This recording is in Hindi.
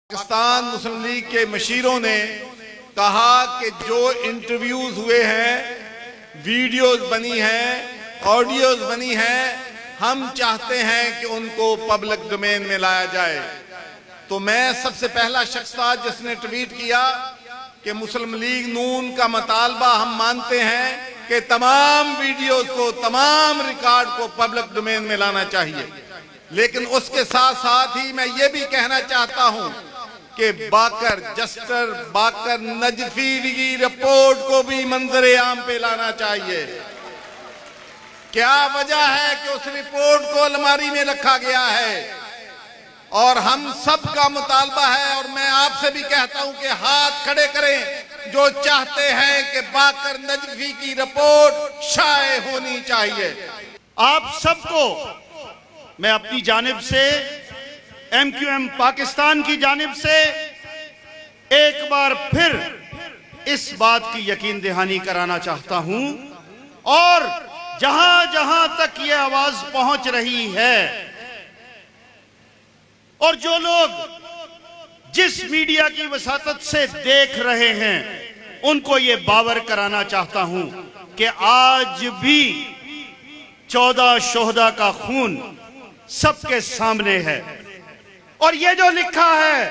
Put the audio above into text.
पाकिस्तान मुस्लिम लीग के मशीरों ने कहा कि जो इंटरव्यूज हुए हैं, वीडियोस बनी हैं, ऑडियोज बनी हैं, हम चाहते हैं कि उनको पब्लिक डोमेन में लाया जाए। तो मैं सबसे पहला शख्स था जिसने ट्वीट किया कि मुस्लिम लीग नून का मुतालबा हम मानते हैं कि तमाम वीडियोस को, तमाम रिकॉर्ड को पब्लिक डोमेन में लाना चाहिए। लेकिन उसके साथ साथ ही मैं ये भी कहना चाहता हूं कि जस्टर बाकर नजफी की रिपोर्ट को भी मंजरे आम पे लाना चाहिए। क्या वजह है कि उस रिपोर्ट को अलमारी में रखा गया है? और हम सब का मुतालबा है, और मैं आपसे भी कहता हूं कि हाथ खड़े करें जो चाहते हैं कि बाकर नजफी की रिपोर्ट शाये होनी चाहिए। आप सबको मैं अपनी जानिब से, MQM पाकिस्तान की जानिब से एक बार फिर इस बात की यकीन दहानी कराना चाहता हूं, और जहां जहां तक ये आवाज पहुंच रही है और जो लोग जिस मीडिया की वसातत से देख रहे हैं, उनको ये बावर कराना चाहता हूं कि आज भी 14 शोहदा का खून सबके सामने है। और ये जो लिखा है